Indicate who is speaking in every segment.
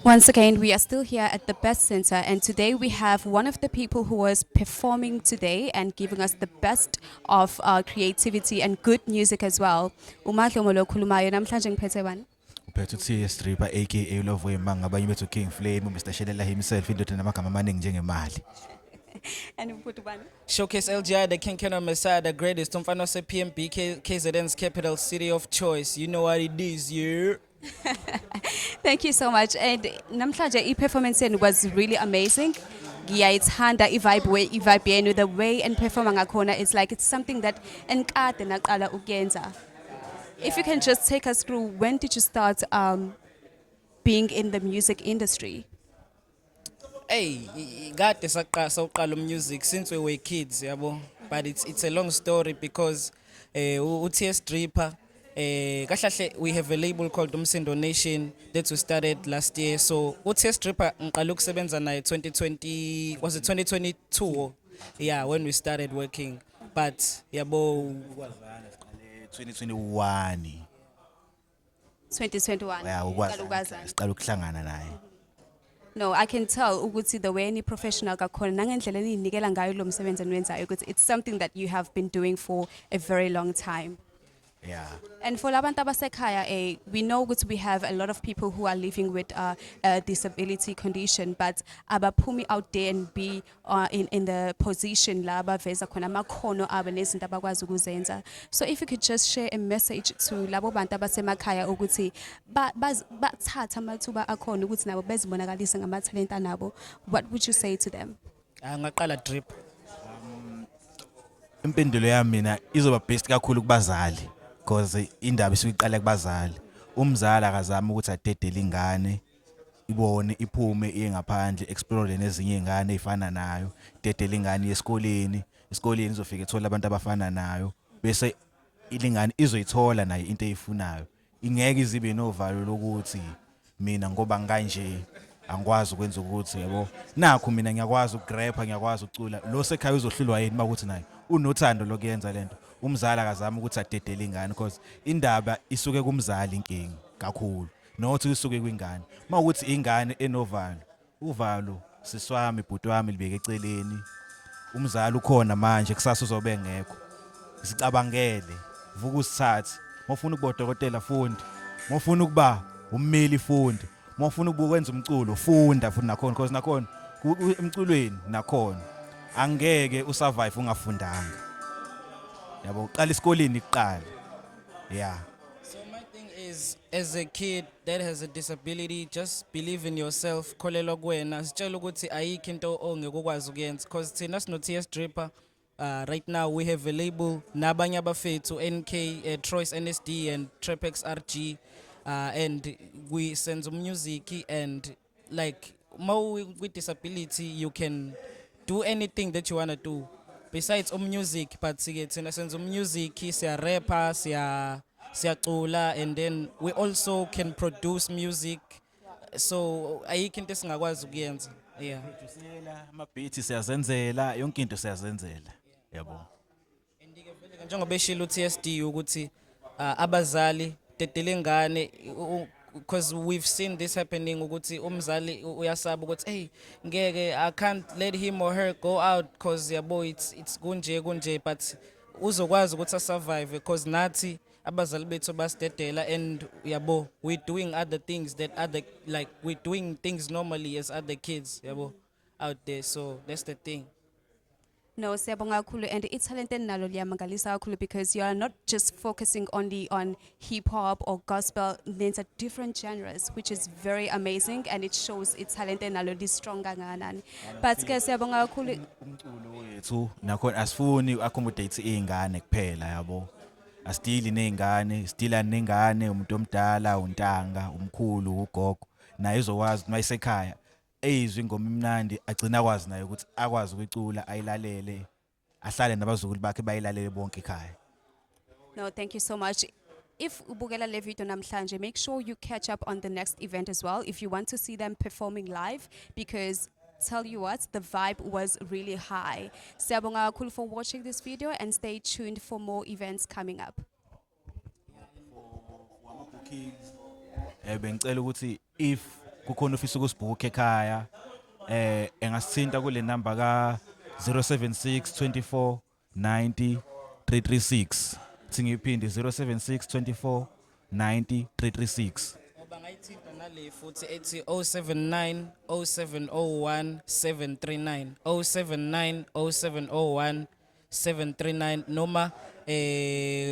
Speaker 1: Once again, we are still here at the Best Center, and today we have one of the people who was performing today and giving us the best of creativity and good music as well. Umadlomo lo khulumayo namhlanje ngiphethe bani?
Speaker 2: Uphethe uTS Dripper aka Love Wemanga abanye bethu King Flame Mr Shelela himself indoda namagama amaningi njengemali.
Speaker 1: And ubhuti bani?
Speaker 3: Showcase LGI, the King Keno Messiah, the greatest. Umfana se PMB, KZN's capital city of choice. You know what it is, yeah?
Speaker 1: Thank you so much. And namhlanje i-performance yenu was really amazing. Ngiyayithanda i-vibe yenu, the way and performa ngakhona, it's like it's something that enkade naqala ukuyenza. If you can just take us through, when did you start being in the music industry?
Speaker 3: Hey, God is a music since we were kids, yabo. But it's a long story because UTS Dripper, we have a label called Umsindo Nation that we started last year. So UTS Dripper ngiqala ukusebenza naye 2020, was it 2022? Yeah, when we started working. But yabo
Speaker 2: 2021
Speaker 1: 2021.
Speaker 2: yeah
Speaker 1: Uqala ukwazana.
Speaker 2: siqala ukuhlangana naye.
Speaker 1: No, I can tell ukuthi the way any professional kakhona nangendlela ninikela ngayo lo msebenzi eniwenzayo ukuthi it's something that you have been doing for a very long time.
Speaker 2: Yeah.
Speaker 1: And for labantu abasekhaya, we know that we have a lot of people who are living with a disability condition, but abaphumi out there and be in the position la abaveza khona amakhono abo nezinto abakwazi ukuzenza. So if you could just share a message to labo bantu abasemakhaya ukuthi bathatha amathuba akhona ukuthi nabo bezibonakalise ngamathalenta nabo, what would you say to them?
Speaker 3: ngaqala Drip.
Speaker 2: Impendulo yami mina izoba best kakhulu kubazali because indaba isuyiqala kubazali. Umzali akazama ukuthi adedele ingane ibone iphume iye ngaphandle explore nezinye izingane ezifana nayo, dedele ingane yesikoleni, isikoleni izofika ethola abantu abafana nayo bese ilingane izoyithola nayo into eyifunayo. Ingeke izibe novalo lokuthi mina ngoba nganje angikwazi ukwenza ukuthi yabo nakho mina ngiyakwazi ukugrapha, ngiyakwazi ukucula, lo sekhaya uzohlulwa yini makuthi naye unothando lokuyenza lento. Umzali akazama ukuthi adedele ingane because indaba isuke kumzali inkingi kakhulu nothi isuke kwingane. Mawukuthi ingane enovalo, uvalo siswami ibhuti wami libeke eceleni, umzali ukhona manje kusasa uzobe ngekho. Sicabangele, vuka usithathe. Mawufuna ukuba udokotela fundi, mawufuna ukuba ummeli fundi, mawufuna ukwenza umculo funda futhi nakhona because nakhona emculweni nakhona angeke usurvive ungafundanga. Yabo uqala isikoleni kuqala. Yeah.
Speaker 3: So my thing is, as a kid that has a disability, just believe in yourself. Kholelwa kuwena. Sitshela ukuthi ayikho into ongeke ukwazi ukuyenza because thina sino TS Dripper. Right now we have a label nabanye abafethu NK, Troy's NSD and Trepex RG, and we send some music and like more with disability you can do anything that you wanna do besides music. But thina senza music, siya rapper, siyacula, and then we also can produce music. So ayikho into esingakwazi ukuyenza. Yeah.
Speaker 2: Siyela amabeats siyazenzela, yonke into siyazenzela. Yabo.
Speaker 3: Njengoba eshilo TSD ukuthi abazali dedele ingane because we've seen this happening ukuthi umzali uyasaba ukuthi hey ngeke I can't let him or her go out because yabo it's kunje but uzokwazi ukuthi survive because nathi abazali bethu basidedela and yabo we're doing other things that other like we're doing things normally as other kids yabo out there, so that's the thing.
Speaker 1: No, siyabonga kakhulu, and ithalente nalo liyamangalisa kakhulu because you are not just focusing only on hip hop or gospel. There's a different genres, which is very amazing, and it shows ithalente nalo li strong kangakanani. But ke siyabonga kakhulu.
Speaker 2: Umculo wethu nakhona asifuni accommodate izingane kuphela yabo. Asidili nezingane, sidila nengane, umuntu omdala, untanga, umkhulu, ugogo. Naye izokwazi mayisekhaya eyizwe ingoma imnandi agcina akwazi naye ukuthi akwazi ukucula ayilalele, ahlale nabazukulu bakhe bayilalele bonke ekhaya.
Speaker 1: No, thank you so much. If ubukela le video namhlanje, make sure you catch up on the next event as well if you want to see them performing live, because tell you what, the vibe was really high. Siyabonga kakhulu for watching this video and stay tuned for more events coming up.
Speaker 2: Bengicela ukuthi if kukhona ufisa ukusibhukha ekhaya engasithinta kule number ka 076 24 90 336 singiphinde 076 24 90 336
Speaker 3: Ngoba ngayithinta nale futhi ethi 079 0701 739 079 0701 739 noma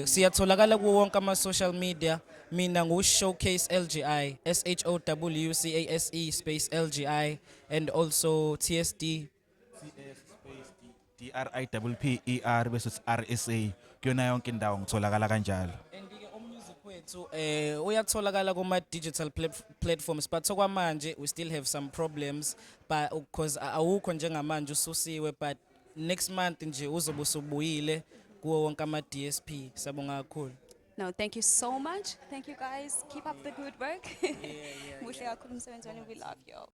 Speaker 3: siyatholakala kuwo wonke ama social media. Mina ngu Showcase LGI, SHOWCASE space LGI, and also TSD.
Speaker 2: DRIPPER bese RSA kuyona yonke indawo ngitholakala kanjalo.
Speaker 3: And ke umusic wethu uyatholakala kuma digital platforms, but okwamanje we still have some problems, but because awukho njengamanje ususiwe, but next month nje uzobe usubuyile kuwo wonke ama DSP. Sabonga kakhulu.
Speaker 1: No, thank you so much. Thank you guys. Keep up the good work. Muhle kakhulu umsebenzi wenu. We love you.